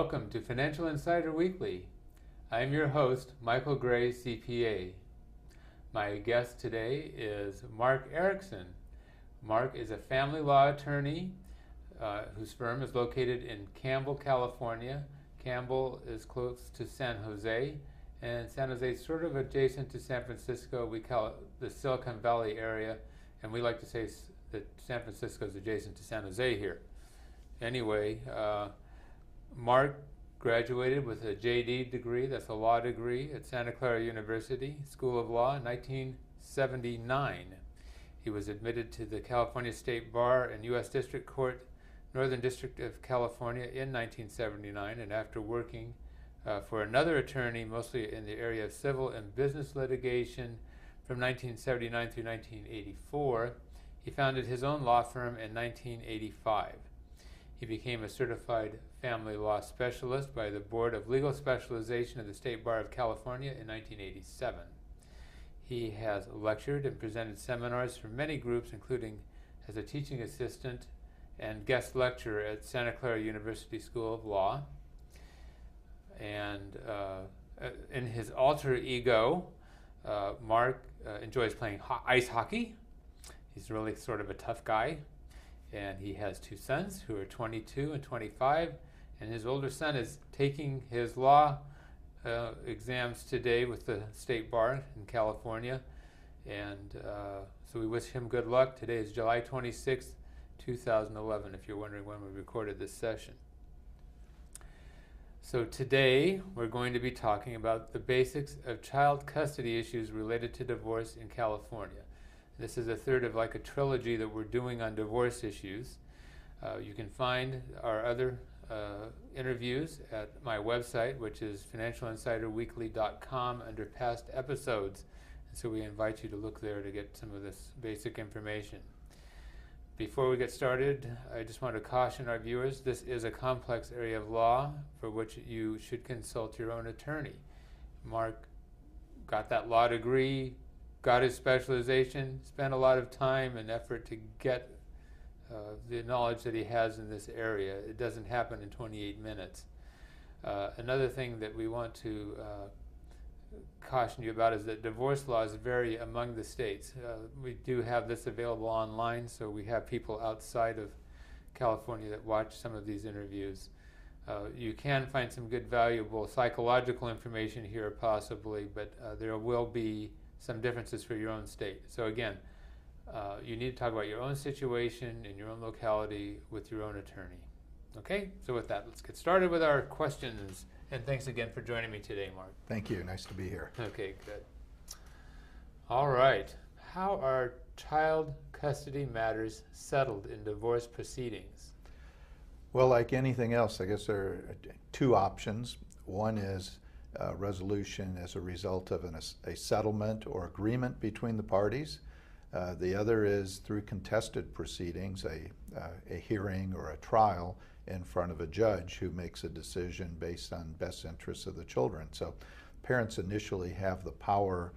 Welcome to Financial Insider Weekly. I'm your host, Michael Gray, CPA. My guest today is Mark Erickson. Mark is a family law attorney whose firm is located in Campbell, California. Campbell is close to San Jose, and San Jose is sort of adjacent to San Francisco. We call it the Silicon Valley area, and we like to say that San Francisco is adjacent to San Jose here. Anyway, Mark graduated with a JD degree, that's a law degree, at Santa Clara University School of Law in 1979. He was admitted to the California State Bar and U.S. District Court, Northern District of California in 1979, and after working for another attorney, mostly in the area of civil and business litigation from 1979 through 1984, he founded his own law firm in 1985. He became a certified family law specialist by the Board of Legal Specialization of the State Bar of California in 1987. He has lectured and presented seminars for many groups, including as a teaching assistant and guest lecturer at Santa Clara University School of Law. And in his alter ego, Mark enjoys playing ice hockey. He's really sort of a tough guy. And he has two sons who are 22 and 25, and his older son is taking his law exams today with the State Bar in California, and so we wish him good luck. Today is July 26th, 2011, if you're wondering when we recorded this session. So today we're going to be talking about the basics of child custody issues related to divorce in California. This is a third of like a trilogy that we're doing on divorce issues. You can find our other interviews at my website, which is financialinsiderweekly.com, under past episodes. And so we invite you to look there to get some of this basic information. Before we get started, I just want to caution our viewers, this is a complex area of law for which you should consult your own attorney. Mark got that law degree, got his specialization, spent a lot of time and effort to get the knowledge that he has in this area. It doesn't happen in 28 minutes. Another thing that we want to caution you about is that divorce laws vary among the states. We do have this available online, so we have people outside of California that watch some of these interviews. You can find some good, valuable psychological information here possibly, but there will be some differences for your own state. So again, you need to talk about your own situation in your own locality with your own attorney. Okay, so with that, let's get started with our questions. And thanks again for joining me today, Mark. Thank you, nice to be here. Okay, good. All right, how are child custody matters settled in divorce proceedings? Well, like anything else, I guess there are two options. One is resolution as a result of a settlement or agreement between the parties. The other is through contested proceedings, a hearing or a trial in front of a judge who makes a decision based on best interests of the children. So parents initially have the power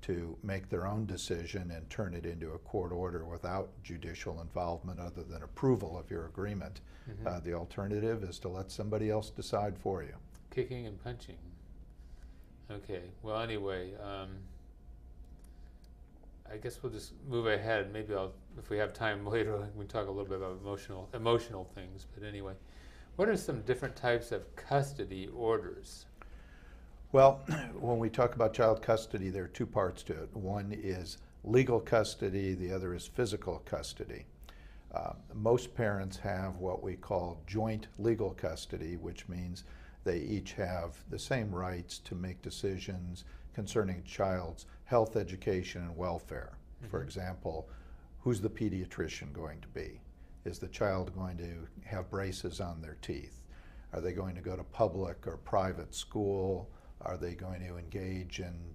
to make their own decision and turn it into a court order without judicial involvement other than approval of your agreement. Mm-hmm. The alternative is to let somebody else decide for you. Kicking and punching. Okay, well anyway, I guess we'll just move ahead. Maybe if we have time later, we can talk a little bit about emotional things. But anyway, what are some different types of custody orders? Well, when we talk about child custody, there are two parts to it. One is legal custody, the other is physical custody. Most parents have what we call joint legal custody, which means they each have the same rights to make decisions concerning a child's health, education, and welfare. Mm-hmm. For example, who's the pediatrician going to be? Is the child going to have braces on their teeth? Are they going to go to public or private school? Are they going to engage in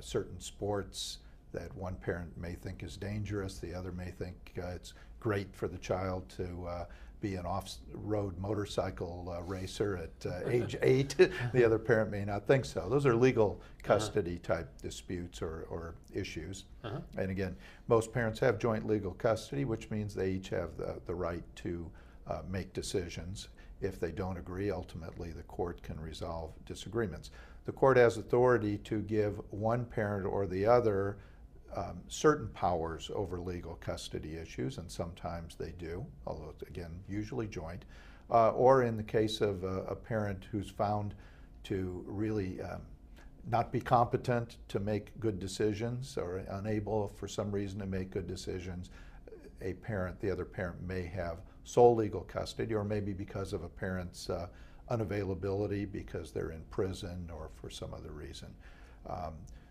certain sports that one parent may think is dangerous, the other may think it's great for the child to be an off-road motorcycle racer at age 8. The other parent may not think so. Those are legal custody type disputes or issues. And again, most parents have joint legal custody, which means they each have the right to make decisions. if they don't agree, ultimately the court can resolve disagreements. The court has authority to give one parent or the other certain powers over legal custody issues, and sometimes they do, although again, usually joint. Or in the case of a parent who's found to really not be competent to make good decisions or unable for some reason to make good decisions, the other parent may have sole legal custody, or maybe because of a parent's unavailability because they're in prison or for some other reason.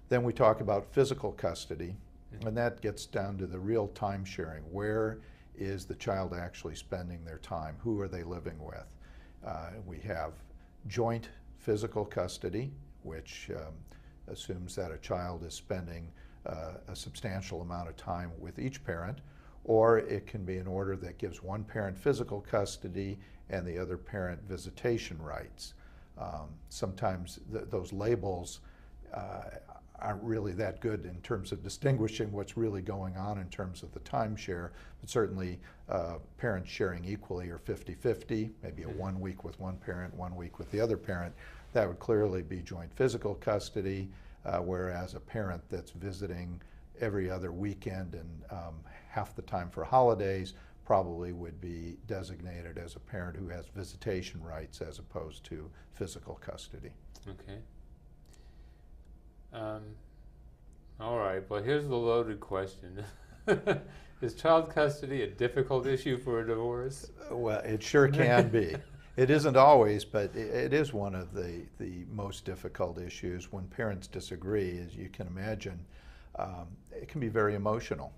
Then we talk about physical custody, and that gets down to the real time sharing. Where is the child actually spending their time? Who are they living with? We have joint physical custody, which assumes that a child is spending a substantial amount of time with each parent, or it can be an order that gives one parent physical custody and the other parent visitation rights. Sometimes those labels aren't really that good in terms of distinguishing what's really going on in terms of the timeshare, but certainly parents sharing equally or 50-50, maybe a 1 week with one parent, 1 week with the other parent. That would clearly be joint physical custody, whereas a parent that's visiting every other weekend and half the time for holidays probably would be designated as a parent who has visitation rights as opposed to physical custody. Okay. All right, well, here's the loaded question. Is child custody a difficult issue for a divorce? Well, it sure can be. It isn't always, but it is one of the most difficult issues. When parents disagree, as you can imagine, it can be very emotional.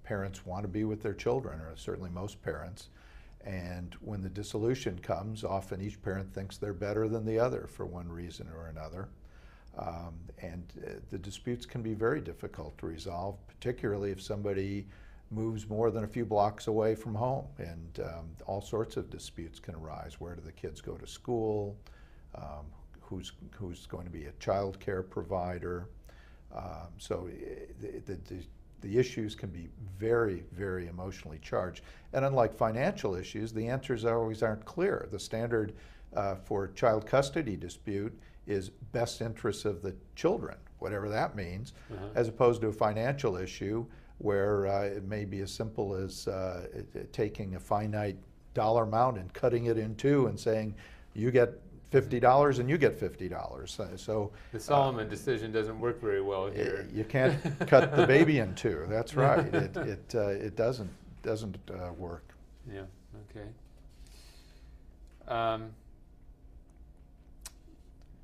Parents want to be with their children, or certainly most parents, and when the dissolution comes, often each parent thinks they're better than the other for one reason or another. The disputes can be very difficult to resolve, particularly if somebody moves more than a few blocks away from home, and all sorts of disputes can arise. Where do the kids go to school? Who's going to be a child care provider? So the issues can be very, very emotionally charged. And unlike financial issues, the answers always aren't clear. The standard for child custody dispute is best interests of the children, whatever that means, as opposed to a financial issue where it may be as simple as taking a finite dollar amount and cutting it in two and saying, you get $50 and you get $50. So the Solomon decision doesn't work very well here. You can't cut the baby in two. That's right. It doesn't work. Yeah. Okay.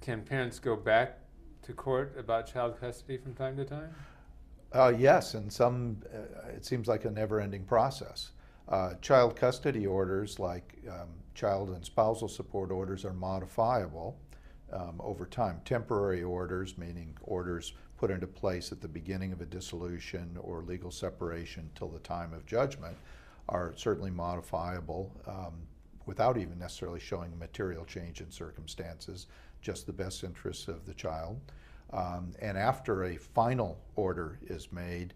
Can parents go back to court about child custody from time to time? Yes, and some, it seems like a never-ending process. Child custody orders, like child and spousal support orders, are modifiable over time. Temporary orders, meaning orders put into place at the beginning of a dissolution or legal separation till the time of judgment, are certainly modifiable without even necessarily showing a material change in circumstances, just the best interests of the child. And after a final order is made,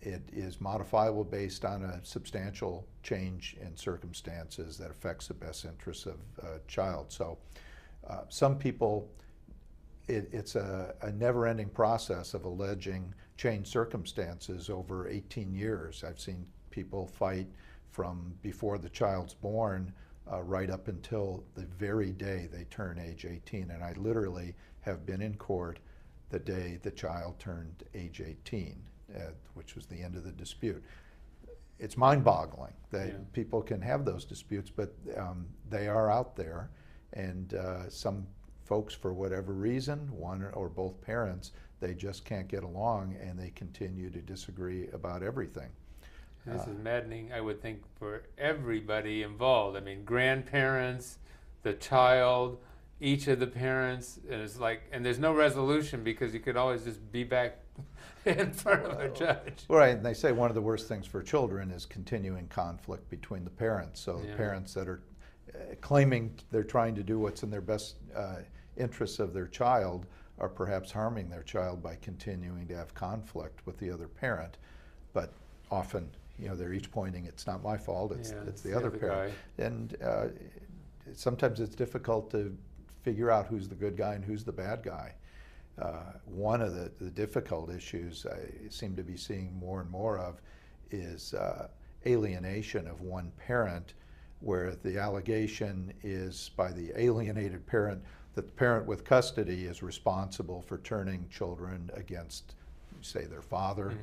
it is modifiable based on a substantial change in circumstances that affects the best interests of a child. So some people, it's a never-ending process of alleging changed circumstances over 18 years. I've seen people fight from before the child's born right up until the very day they turn age 18. And I literally have been in court the day the child turned age 18, which was the end of the dispute. It's mind-boggling that people can have those disputes, but they are out there, and some folks, for whatever reason, one or both parents, they just can't get along, and they continue to disagree about everything. This is maddening, I would think, for everybody involved. I mean, grandparents, the child, each of the parents, and it's like, and there's no resolution because you could always just be back in front of a judge. Right, and they say one of the worst things for children is continuing conflict between the parents. So the parents that are claiming they're trying to do what's in their best interests of their child are perhaps harming their child by continuing to have conflict with the other parent. But often, they're each pointing, it's not my fault, it's the other parent. Guy. And sometimes it's difficult to figure out who's the good guy and who's the bad guy. One of the difficult issues I seem to be seeing more and more of is alienation of one parent, where the allegation is by the alienated parent that the parent with custody is responsible for turning children against, say, their father,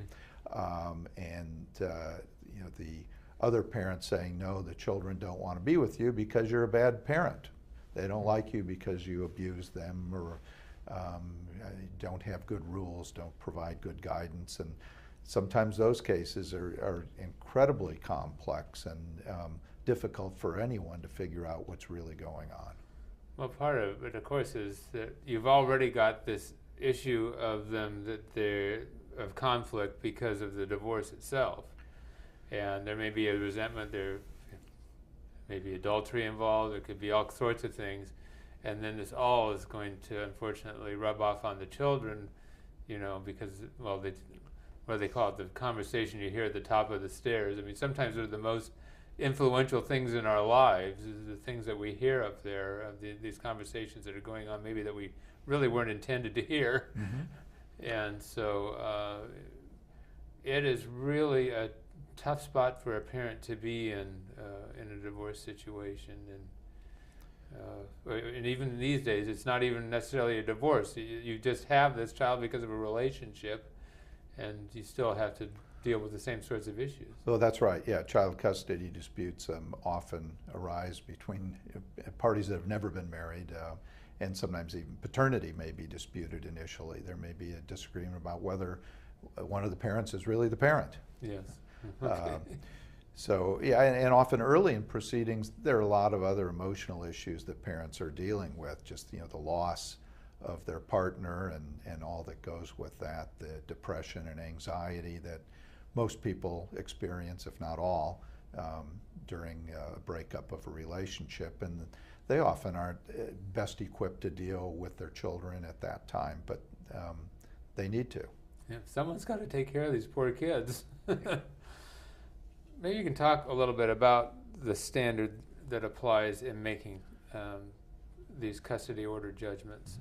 and the other parent saying, no, the children don't want to be with you because you're a bad parent. They don't like you because you abuse them, or don't have good rules, don't provide good guidance. And sometimes those cases are incredibly complex and difficult for anyone to figure out what's really going on. Well, part of it, of course, is that you've already got this issue of them, that they're of conflict because of the divorce itself. And there may be a resentment, there may be adultery involved, there could be all sorts of things. And then this all is going to, unfortunately, rub off on the children, because, well, what do they call it, the conversation you hear at the top of the stairs. I mean, sometimes they're the most influential things in our lives, is the things that we hear up there, of these conversations that are going on, maybe that we really weren't intended to hear. And so it is really a tough spot for a parent to be in a divorce situation. And even these days, it's not even necessarily a divorce. You just have this child because of a relationship, and you still have to deal with the same sorts of issues. Well, that's right. Yeah, child custody disputes often arise between parties that have never been married, and sometimes even paternity may be disputed initially. There may be a disagreement about whether one of the parents is really the parent. Yes. Okay. So, yeah, and often early in proceedings, there are a lot of other emotional issues that parents are dealing with, just, the loss of their partner and all that goes with that, the depression and anxiety that most people experience, if not all, during a breakup of a relationship. And they often aren't best equipped to deal with their children at that time, but they need to. Yeah, someone's got to take care of these poor kids. Maybe you can talk a little bit about the standard that applies in making these custody order judgments.